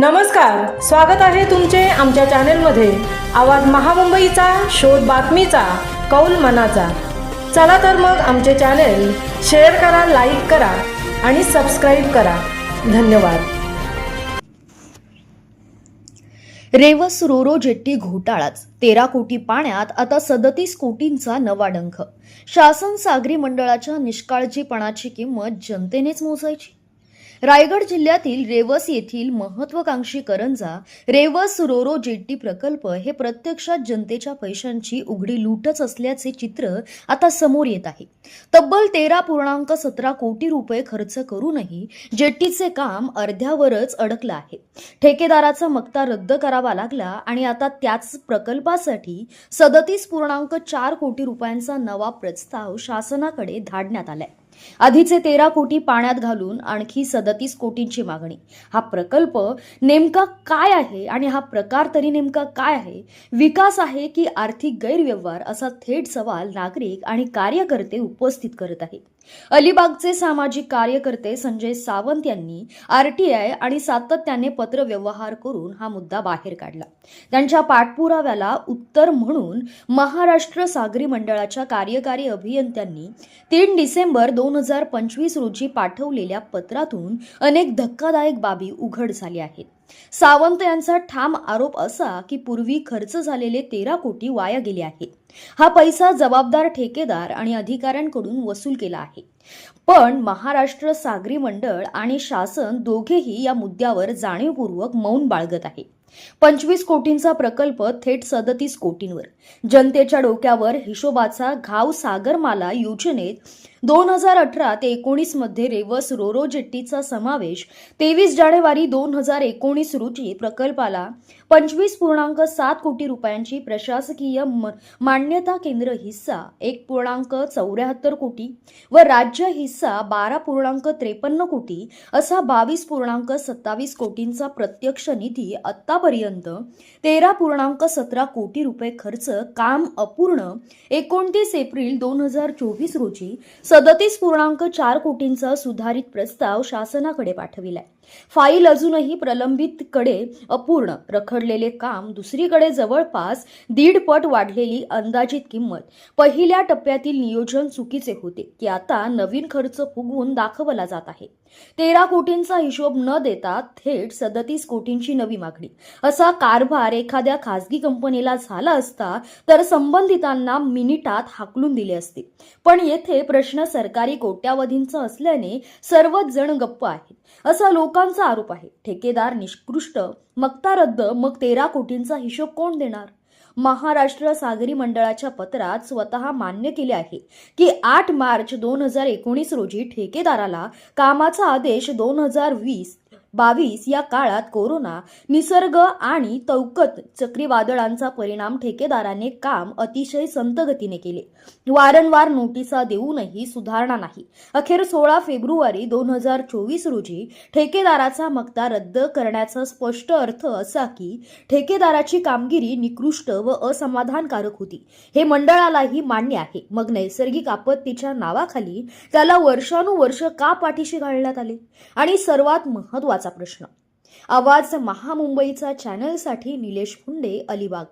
नमस्कार, स्वागत आहे तुमचे आमच्या चॅनलमध्ये। आवाज महामुंबईचा, शोध बातमीचा, कौल मनाचा। चला तर मग आमचे चॅनल शेअर करा, लाईक करा आणि सबस्क्राईब करा। धन्यवाद। रेवस रोरो जेट्टी घोटाळाच 13 कोटी पाण्यात आता 37 कोटींचा नवा डंख। शासन सागरी मंडळाच्या निष्काळजीपणाची किंमत जनतेनेच मोजायची। रायगड जिल्ह्यातील रेवस येथील महत्त्वाकांक्षी करंजा रेवस रोरो जेट्टी प्रकल्प हे प्रत्यक्षात जनतेच्या पैशांची उघडी लूटच असल्याचे चित्र आता समोर येत आहे। तब्बल 13.17 कोटी रुपये खर्च करूनही जेट्टीचे काम अर्ध्यावरच अडकलं आहे। ठेकेदाराचा मक्ता रद्द करावा लागला आणि आता त्याच प्रकल्पासाठी 37.4 कोटी रुपयांचा नवा प्रस्ताव शासनाकडे धाडण्यात आलाय। आधीचे 13 कोटी पाण्यात घालून आणखी 37 कोटींची मागणी। हा प्रकल्प नेमका काय आहे आणि हा प्रकार तरी नेमका काय आहे? विकास आहे की आर्थिक गैरव्यवहार असा थेट सवाल नागरिक आणि कार्यकर्ते उपस्थित करत आहेत। अलिबागचे सामाजिक कार्यकर्ते संजय सावंत यांनी आरटीआय आणि सातत्याने पत्र व्यवहार करून हा मुद्दा बाहेर काढला। त्यांच्या पाठपुराव्याला उत्तर म्हणून महाराष्ट्र सागरी मंडळाच्या कार्यकारी अभियंत्यांनी 3 डिसेंबर 2025 रोजी पाठवलेल्या पत्रातून अनेक धक्कादायक बाबी उघड झाल्या आहेत। सावंत यांचा ठाम आरोप असा की पूर्वी खर्च झालेले 13 कोटी वाया गेले आहेत। हा पैसा जबाबदार ठेकेदार आणि अधिकाऱ्यांकडून वसूल केला आहे। पण महाराष्ट्र सागरी मंडळ आणि शासन दोघेही या मुद्द्यावर जाणीवपूर्वक मौन बाळगत आहे। 25 कोटींचा प्रकल्प थेट 37 कोटींवर। जनतेच्या डोक्यावर हिशोबाचा घाव सागरमाला योजनेत 2018 ते 19 मध्ये रेवस रोरो जेट्टीचा समावेश। 23 जानेवारी 2019 रोजी प्रकल्पाला 25.7 कोटी रुपयांची प्रशासकीय मान्यता, केंद्र हिस्सा 1.74 कोटी व राज्य हिस्सा 12.53 कोटी असा 22.27 कोटींचा प्रत्यक्ष निधी आतापर्यंत 13.17 कोटी रुपये खर्च, काम अपूर्ण। 29 एप्रिल 2024 रोजी 37.4 कोटींचा सुधारित प्रस्ताव शासनाकडे पाठविलाय। फाईल अजूनही प्रलंबित, कडे अपूर्ण, रखडलेले काम दुसरीकडे जवळपास 1.5 पट वाढलेली अंदाजित किंमत। पहिल्या टप्प्यातील नियोजन चुकीचे होते की आता नवीन खर्च फुगवून दाखवला जात आहे। 13 कोटींचा हिशोब न देता थेट 37 कोटींची नवी मागणी। असा कारभार एखाद्या खासगी कंपनीला झाला असता तर संबंधितांना मिनिटात हाकलून दिले असते। पण येथे प्रश्न सरकारी कोट्यावधींचा असल्याने सर्वच जण गप्प आहेत असा लोकांचा आरोप आहे। ठेकेदार निष्कृष्ट, मक्ता रद्द, मग 13 कोटींचा हिशोब कोण देणार? महाराष्ट्र सागरी मंडळाच्या पत्रात स्वतः मान्य केले आहे की 8 मार्च 2019 रोजी ठेकेदाराला कामाचा आदेश 2020-22 या काळात कोरोना, निसर्ग आणि तौकत चक्रीवादळांचा परिणाम ठेकेदाराने काम अतिशय संतगतीने केले। वारंवार नोटिसा देऊनही सुधारणा नाही। अखेर 16 फेब्रुवारी 2024 रोजी ठेकेदाराचा मक्ता रद्द करण्याचा स्पष्ट अर्थ असा की ठेकेदाराची कामगिरी निकृष्ट व असमाधानकारक होती। हे मंडळालाही मान्य आहे। मग नैसर्गिक आपत्तीच्या नावाखाली त्याला वर्षानुवर्ष का पाठीशी घालण्यात आले? आणि सर्वात महत्त्वाचा प्रश्न, आवाज महामुंबईचा चॅनलसाठी निलेश फुंडे, अलिबाग।